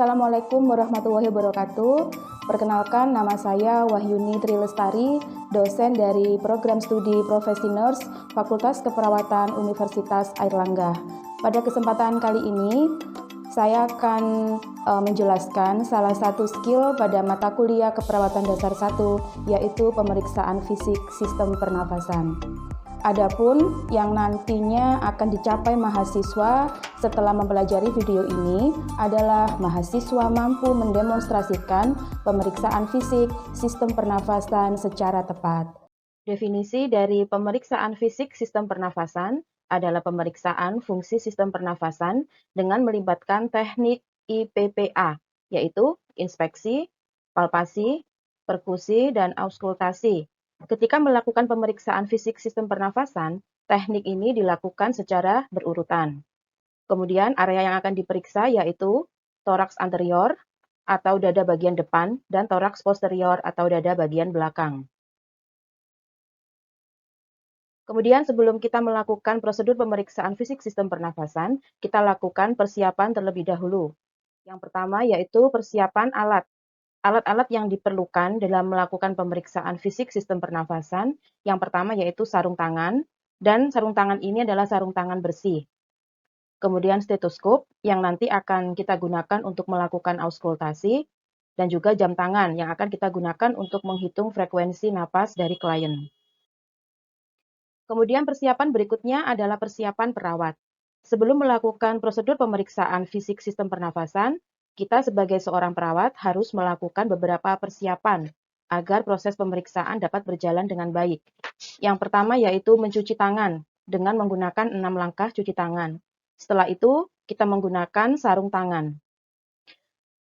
Assalamualaikum warahmatullahi wabarakatuh. Perkenalkan, nama saya Wahyuni Trilestari, dosen dari Program Studi Profesi Nurse Fakultas Keperawatan Universitas Airlangga. Pada kesempatan kali ini, saya akan menjelaskan salah satu skill pada mata kuliah keperawatan dasar 1, yaitu pemeriksaan fisik sistem pernafasan. Adapun yang nantinya akan dicapai mahasiswa setelah mempelajari video ini adalah mahasiswa mampu mendemonstrasikan pemeriksaan fisik sistem pernafasan secara tepat. Definisi dari pemeriksaan fisik sistem pernafasan adalah pemeriksaan fungsi sistem pernafasan dengan melibatkan teknik IPPA, yaitu inspeksi, palpasi, perkusi, dan auskultasi. Ketika melakukan pemeriksaan fisik sistem pernafasan, teknik ini dilakukan secara berurutan. Kemudian area yang akan diperiksa yaitu toraks anterior atau dada bagian depan dan toraks posterior atau dada bagian belakang. Kemudian sebelum kita melakukan prosedur pemeriksaan fisik sistem pernafasan, kita lakukan persiapan terlebih dahulu. Yang pertama yaitu persiapan alat. Alat-alat yang diperlukan dalam melakukan pemeriksaan fisik sistem pernafasan, yang pertama yaitu sarung tangan, dan sarung tangan ini adalah sarung tangan bersih. Kemudian stetoskop yang nanti akan kita gunakan untuk melakukan auskultasi, dan juga jam tangan yang akan kita gunakan untuk menghitung frekuensi napas dari klien. Kemudian persiapan berikutnya adalah persiapan perawat. Sebelum melakukan prosedur pemeriksaan fisik sistem pernafasan, kita sebagai seorang perawat harus melakukan beberapa persiapan agar proses pemeriksaan dapat berjalan dengan baik. Yang pertama yaitu mencuci tangan dengan menggunakan 6 langkah cuci tangan. Setelah itu, kita menggunakan sarung tangan.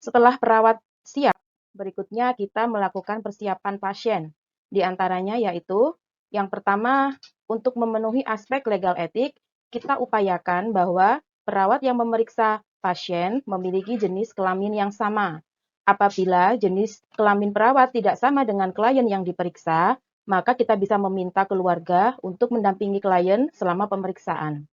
Setelah perawat siap, berikutnya kita melakukan persiapan pasien. Di antaranya yaitu, yang pertama, untuk memenuhi aspek legal etik, kita upayakan bahwa perawat yang memeriksa pasien memiliki jenis kelamin yang sama. Apabila jenis kelamin perawat tidak sama dengan klien yang diperiksa, maka kita bisa meminta keluarga untuk mendampingi klien selama pemeriksaan.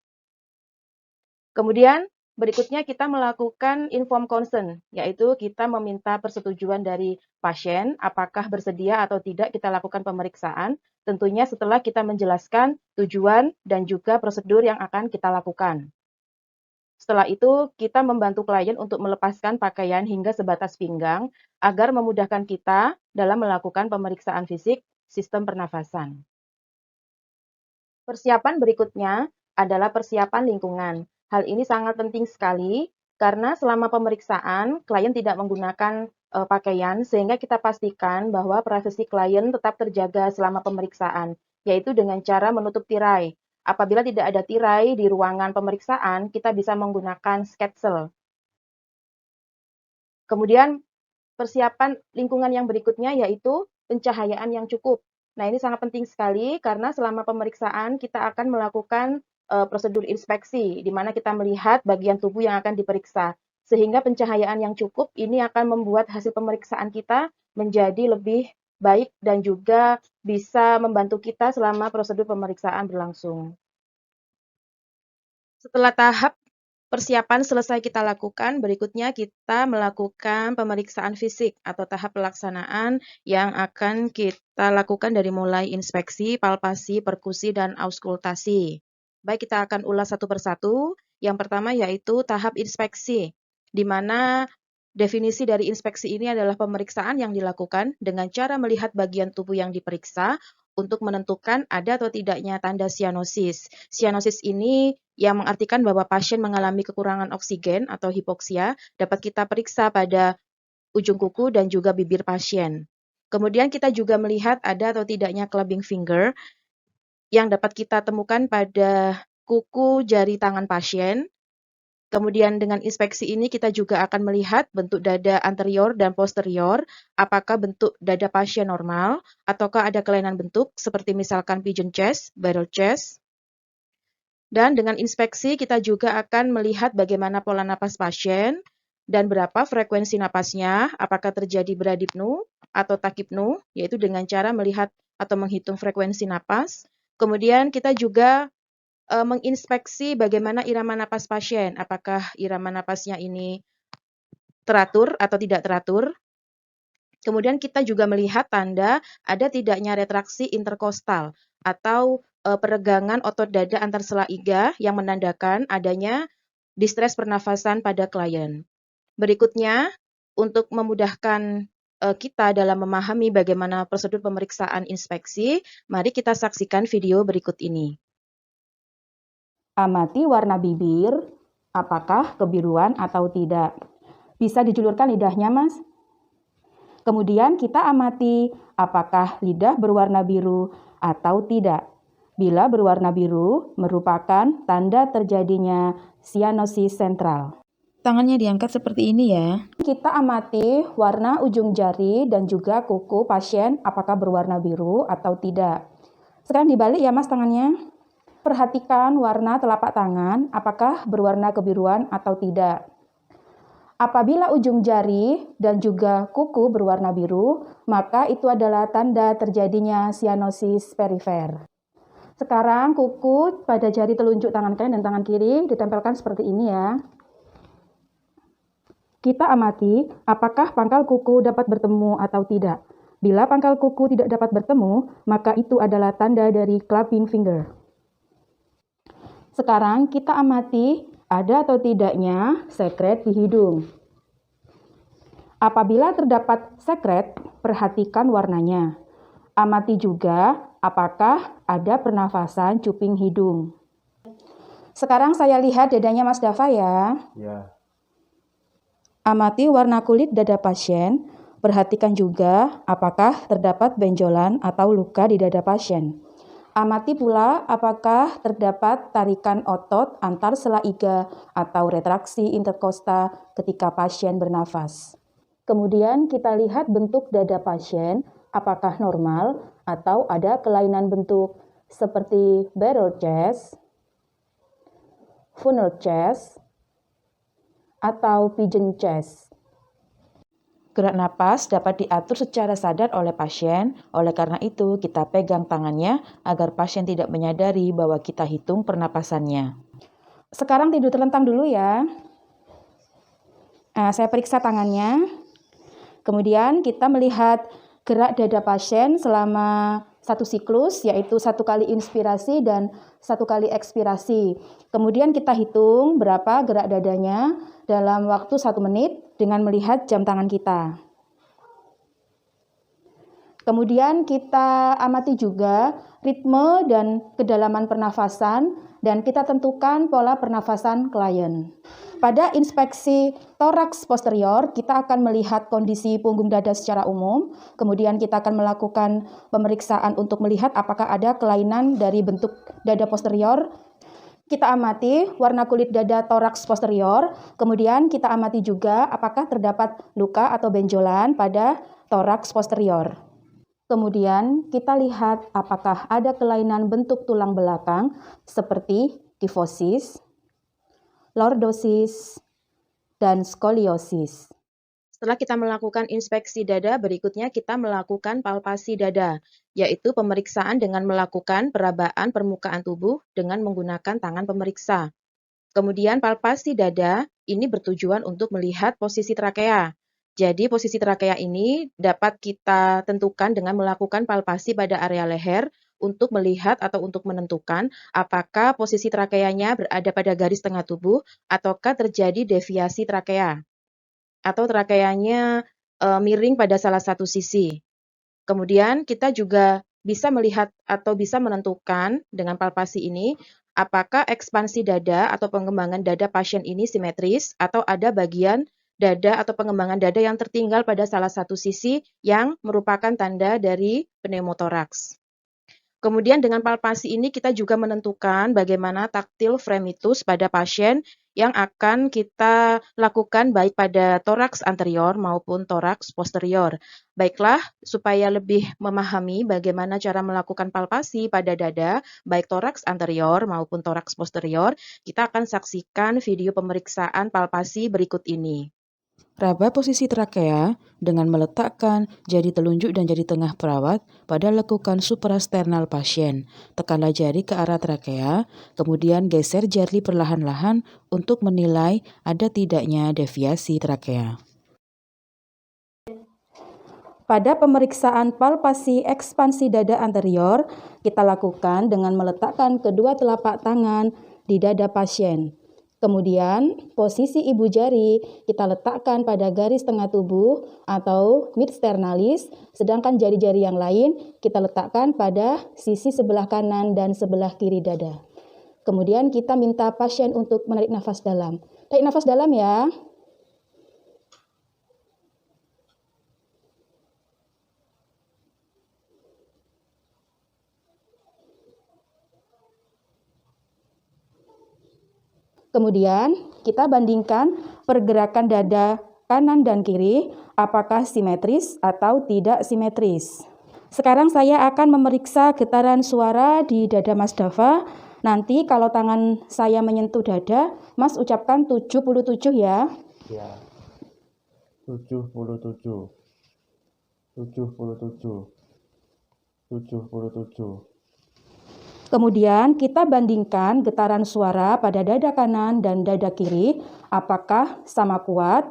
Kemudian, berikutnya kita melakukan informed consent, yaitu kita meminta persetujuan dari pasien apakah bersedia atau tidak kita lakukan pemeriksaan, tentunya setelah kita menjelaskan tujuan dan juga prosedur yang akan kita lakukan. Setelah itu, kita membantu klien untuk melepaskan pakaian hingga sebatas pinggang agar memudahkan kita dalam melakukan pemeriksaan fisik sistem pernafasan. Persiapan berikutnya adalah persiapan lingkungan. Hal ini sangat penting sekali karena selama pemeriksaan, klien tidak menggunakan pakaian sehingga kita pastikan bahwa privasi klien tetap terjaga selama pemeriksaan, yaitu dengan cara menutup tirai. Apabila tidak ada tirai di ruangan pemeriksaan, kita bisa menggunakan sketsel. Kemudian persiapan lingkungan yang berikutnya yaitu pencahayaan yang cukup. Nah, ini sangat penting sekali karena selama pemeriksaan kita akan melakukan prosedur inspeksi, di mana kita melihat bagian tubuh yang akan diperiksa. Sehingga pencahayaan yang cukup ini akan membuat hasil pemeriksaan kita menjadi lebih baik dan juga bisa membantu kita selama prosedur pemeriksaan berlangsung. Setelah tahap persiapan selesai kita lakukan, berikutnya kita melakukan pemeriksaan fisik atau tahap pelaksanaan yang akan kita lakukan dari mulai inspeksi, palpasi, perkusi, dan auskultasi. Baik, kita akan ulas satu persatu. Yang pertama yaitu tahap inspeksi, di mana definisi dari inspeksi ini adalah pemeriksaan yang dilakukan dengan cara melihat bagian tubuh yang diperiksa untuk menentukan ada atau tidaknya tanda sianosis. Sianosis ini yang mengartikan bahwa pasien mengalami kekurangan oksigen atau hipoksia dapat kita periksa pada ujung kuku dan juga bibir pasien. Kemudian kita juga melihat ada atau tidaknya clubbing finger yang dapat kita temukan pada kuku jari tangan pasien. Kemudian dengan inspeksi ini kita juga akan melihat bentuk dada anterior dan posterior, apakah bentuk dada pasien normal, ataukah ada kelainan bentuk seperti misalkan pigeon chest, barrel chest. Dan dengan inspeksi kita juga akan melihat bagaimana pola napas pasien dan berapa frekuensi napasnya, apakah terjadi bradipnu atau takipnu, yaitu dengan cara melihat atau menghitung frekuensi napas. Kemudian kita juga menginspeksi bagaimana irama napas pasien, apakah irama napasnya ini teratur atau tidak teratur. Kemudian kita juga melihat tanda ada tidaknya retraksi interkostal atau peregangan otot dada antar sela iga yang menandakan adanya distres pernafasan pada klien. Berikutnya, untuk memudahkan kita dalam memahami bagaimana prosedur pemeriksaan inspeksi, mari kita saksikan video berikut ini. Amati warna bibir, apakah kebiruan atau tidak. Bisa dijulurkan lidahnya, Mas? Kemudian kita amati apakah lidah berwarna biru atau tidak. Bila berwarna biru, merupakan tanda terjadinya sianosis sentral. Tangannya diangkat seperti ini ya. Kita amati warna ujung jari dan juga kuku pasien apakah berwarna biru atau tidak. Sekarang dibalik ya Mas tangannya. Perhatikan warna telapak tangan apakah berwarna kebiruan atau tidak. Apabila ujung jari dan juga kuku berwarna biru, maka itu adalah tanda terjadinya sianosis perifer. Sekarang kuku pada jari telunjuk tangan kanan dan tangan kiri ditempelkan seperti ini ya. Kita amati apakah pangkal kuku dapat bertemu atau tidak. Bila pangkal kuku tidak dapat bertemu, maka itu adalah tanda dari clapping finger. Sekarang kita amati ada atau tidaknya sekret di hidung. Apabila terdapat sekret, perhatikan warnanya. Amati juga apakah ada pernafasan cuping hidung. Sekarang saya lihat dadanya Mas Dava ya. Ya. Amati warna kulit dada pasien. Perhatikan juga apakah terdapat benjolan atau luka di dada pasien. Amati pula apakah terdapat tarikan otot antar sela iga atau retraksi interkosta ketika pasien bernafas. Kemudian kita lihat bentuk dada pasien, apakah normal atau ada kelainan bentuk seperti barrel chest, funnel chest, atau pigeon chest. Gerak napas dapat diatur secara sadar oleh pasien, oleh karena itu kita pegang tangannya agar pasien tidak menyadari bahwa kita hitung pernapasannya. Sekarang tidur terlentang dulu ya. Saya periksa tangannya. Kemudian kita melihat gerak dada pasien selama satu siklus, yaitu 1 kali inspirasi dan 1 kali ekspirasi. Kemudian kita hitung berapa gerak dadanya dalam waktu 1 menit dengan melihat jam tangan kita. Kemudian kita amati juga ritme dan kedalaman pernafasan dan kita tentukan pola pernafasan klien. Pada inspeksi toraks posterior, kita akan melihat kondisi punggung dada secara umum. Kemudian kita akan melakukan pemeriksaan untuk melihat apakah ada kelainan dari bentuk dada posterior. Kita amati warna kulit dada toraks posterior. Kemudian kita amati juga apakah terdapat luka atau benjolan pada toraks posterior. Kemudian kita lihat apakah ada kelainan bentuk tulang belakang seperti kifosis, lordosis, dan skoliosis. Setelah kita melakukan inspeksi dada, berikutnya kita melakukan palpasi dada, yaitu pemeriksaan dengan melakukan perabaan permukaan tubuh dengan menggunakan tangan pemeriksa. Kemudian palpasi dada ini bertujuan untuk melihat posisi trakea. Jadi posisi trakea ini dapat kita tentukan dengan melakukan palpasi pada area leher untuk melihat atau untuk menentukan apakah posisi trakeanya berada pada garis tengah tubuh ataukah terjadi deviasi trakea atau trakeanya miring pada salah satu sisi. Kemudian kita juga bisa melihat atau bisa menentukan dengan palpasi ini apakah ekspansi dada atau pengembangan dada pasien ini simetris atau ada bagian dada atau pengembangan dada yang tertinggal pada salah satu sisi yang merupakan tanda dari pneumotoraks. Kemudian dengan palpasi ini kita juga menentukan bagaimana taktil fremitus pada pasien yang akan kita lakukan baik pada toraks anterior maupun toraks posterior. Baiklah, supaya lebih memahami bagaimana cara melakukan palpasi pada dada, baik toraks anterior maupun toraks posterior, kita akan saksikan video pemeriksaan palpasi berikut ini. Raba posisi trakea dengan meletakkan jari telunjuk dan jari tengah perawat pada lekukan suprasternal pasien. Tekanlah jari ke arah trakea, kemudian geser jari perlahan-lahan untuk menilai ada tidaknya deviasi trakea. Pada pemeriksaan palpasi ekspansi dada anterior, kita lakukan dengan meletakkan kedua telapak tangan di dada pasien. Kemudian, posisi ibu jari kita letakkan pada garis tengah tubuh atau mid sternalis, sedangkan jari-jari yang lain kita letakkan pada sisi sebelah kanan dan sebelah kiri dada. Kemudian kita minta pasien untuk menarik nafas dalam. Tarik nafas dalam ya. Kemudian kita bandingkan pergerakan dada kanan dan kiri, apakah simetris atau tidak simetris. Sekarang saya akan memeriksa getaran suara di dada Mas Dava. Nanti kalau tangan saya menyentuh dada, Mas ucapkan 77 ya. Ya. 77. 77. 77. Kemudian kita bandingkan getaran suara pada dada kanan dan dada kiri, apakah sama kuat,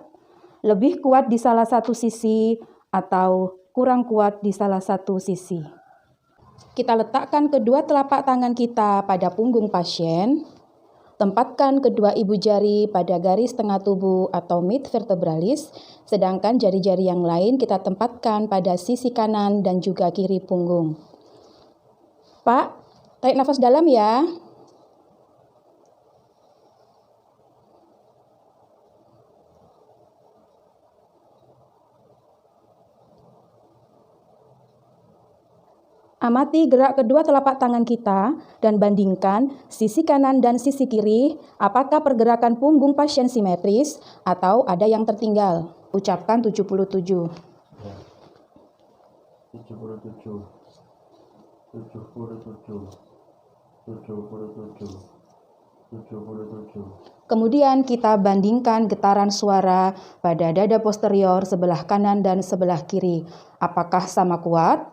lebih kuat di salah satu sisi, atau kurang kuat di salah satu sisi. Kita letakkan kedua telapak tangan kita pada punggung pasien, tempatkan kedua ibu jari pada garis tengah tubuh atau mid vertebralis, sedangkan jari-jari yang lain kita tempatkan pada sisi kanan dan juga kiri punggung. Pak, tarik nafas dalam ya. Amati gerak kedua telapak tangan kita dan bandingkan sisi kanan dan sisi kiri, apakah pergerakan punggung pasien simetris atau ada yang tertinggal. Ucapkan 77. 77. 77. 77. 77. Kemudian kita bandingkan getaran suara pada dada posterior sebelah kanan dan sebelah kiri. Apakah sama kuat,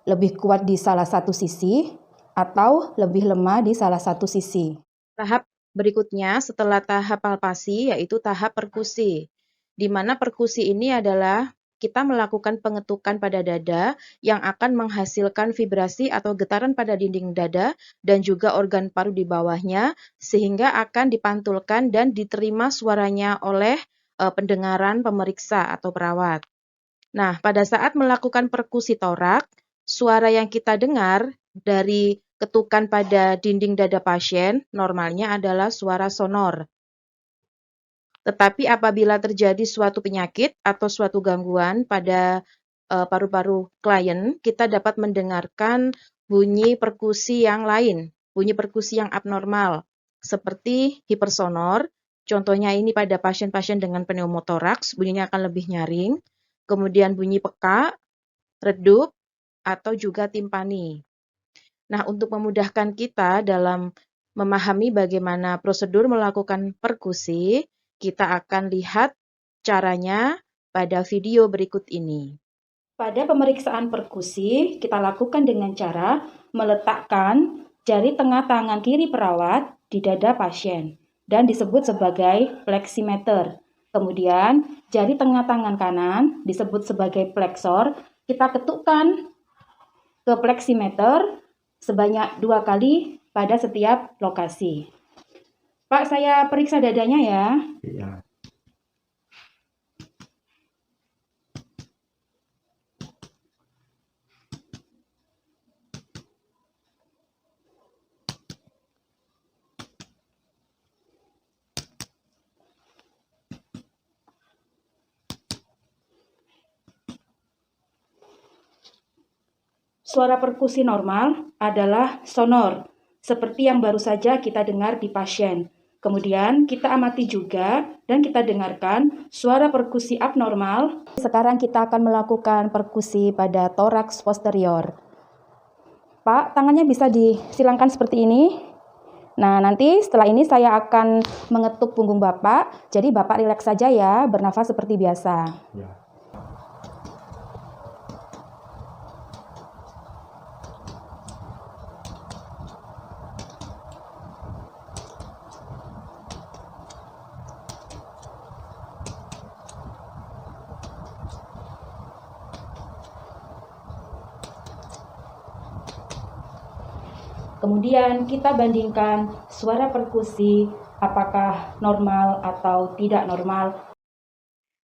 lebih kuat di salah satu sisi, atau lebih lemah di salah satu sisi. Tahap berikutnya setelah tahap palpasi yaitu tahap perkusi, di mana perkusi ini adalah kita melakukan pengetukan pada dada yang akan menghasilkan vibrasi atau getaran pada dinding dada dan juga organ paru di bawahnya, sehingga akan dipantulkan dan diterima suaranya oleh pendengaran pemeriksa atau perawat. Nah, pada saat melakukan perkusi torak, suara yang kita dengar dari ketukan pada dinding dada pasien normalnya adalah suara sonor. Tetapi apabila terjadi suatu penyakit atau suatu gangguan pada paru-paru klien, kita dapat mendengarkan bunyi perkusi yang lain, bunyi perkusi yang abnormal, seperti hipersonor. Contohnya ini pada pasien-pasien dengan pneumotoraks, bunyinya akan lebih nyaring. Kemudian bunyi peka, redup, atau juga timpani. Nah, untuk memudahkan kita dalam memahami bagaimana prosedur melakukan perkusi, kita akan lihat caranya pada video berikut ini. Pada pemeriksaan perkusi, kita lakukan dengan cara meletakkan jari tengah tangan kiri perawat di dada pasien dan disebut sebagai fleximeter. Kemudian, jari tengah tangan kanan disebut sebagai flexor. Kita ketukkan ke fleximeter sebanyak 2 kali pada setiap lokasi. Pak, saya periksa dadanya ya. Iya. Suara perkusi normal adalah sonor, seperti yang baru saja kita dengar di pasien. Kemudian kita amati juga dan kita dengarkan suara perkusi abnormal. Sekarang kita akan melakukan perkusi pada toraks posterior. Pak, tangannya bisa disilangkan seperti ini. Nah, nanti setelah ini saya akan mengetuk punggung Bapak. Jadi Bapak rileks saja ya, bernafas seperti biasa. Ya. Kemudian kita bandingkan suara perkusi apakah normal atau tidak normal.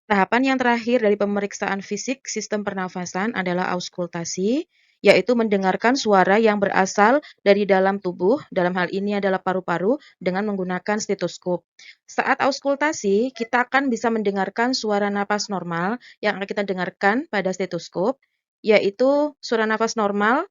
Tahapan yang terakhir dari pemeriksaan fisik sistem pernafasan adalah auskultasi, yaitu mendengarkan suara yang berasal dari dalam tubuh, dalam hal ini adalah paru-paru, dengan menggunakan stetoskop. Saat auskultasi, kita akan bisa mendengarkan suara napas normal yang akan kita dengarkan pada stetoskop, yaitu suara napas normal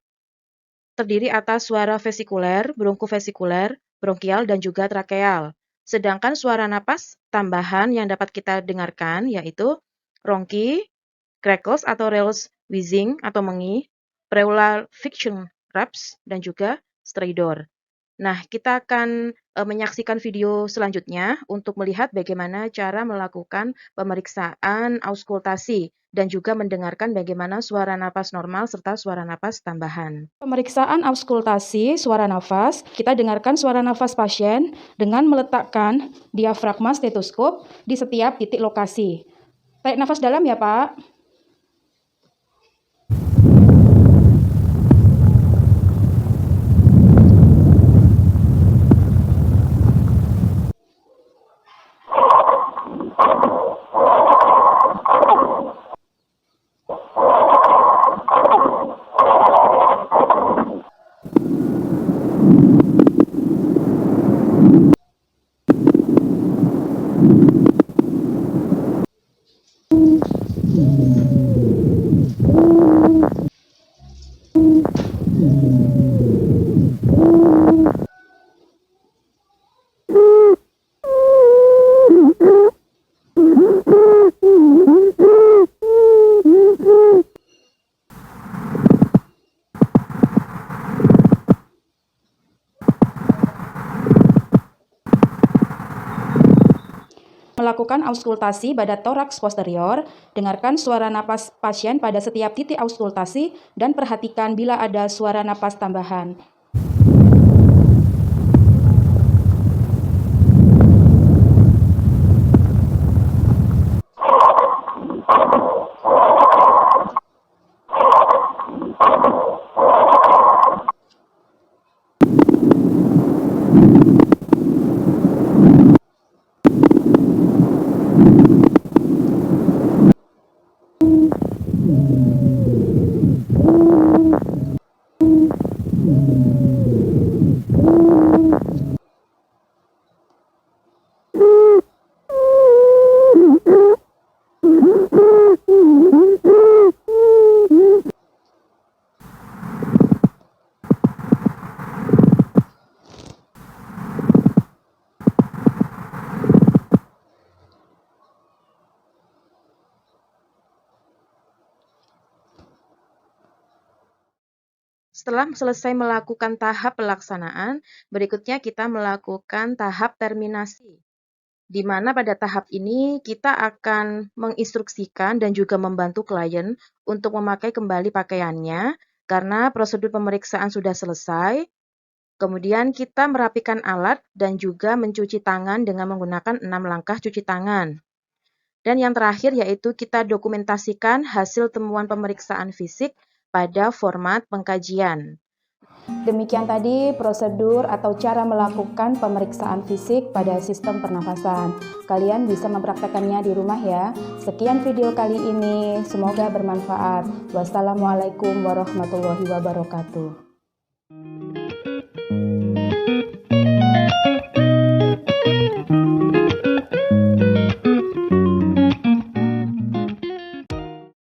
terdiri atas suara vesikuler, bronkofesikuler, bronkial, dan juga trakeal. Sedangkan suara napas tambahan yang dapat kita dengarkan yaitu ronki, crackles atau rales wheezing atau mengi, pleural fiction raps, dan juga stridor. Nah, kita akan menyaksikan video selanjutnya untuk melihat bagaimana cara melakukan pemeriksaan auskultasi dan juga mendengarkan bagaimana suara napas normal serta suara napas tambahan. Pemeriksaan auskultasi suara nafas, kita dengarkan suara nafas pasien dengan meletakkan diafragma stetoskop di setiap titik lokasi. Tarik nafas dalam ya, Pak. Melakukan auskultasi pada toraks posterior, dengarkan suara napas pasien pada setiap titik auskultasi dan perhatikan bila ada suara napas tambahan. Setelah selesai melakukan tahap pelaksanaan, berikutnya kita melakukan tahap terminasi, di mana pada tahap ini kita akan menginstruksikan dan juga membantu klien untuk memakai kembali pakaiannya karena prosedur pemeriksaan sudah selesai. Kemudian kita merapikan alat dan juga mencuci tangan dengan menggunakan 6 langkah cuci tangan. Dan yang terakhir yaitu kita dokumentasikan hasil temuan pemeriksaan fisik pada format pengkajian. Demikian tadi prosedur atau cara melakukan pemeriksaan fisik pada sistem pernafasan. Kalian bisa mempraktekannya di rumah ya. Sekian video kali ini, semoga bermanfaat. Wassalamualaikum warahmatullahi wabarakatuh.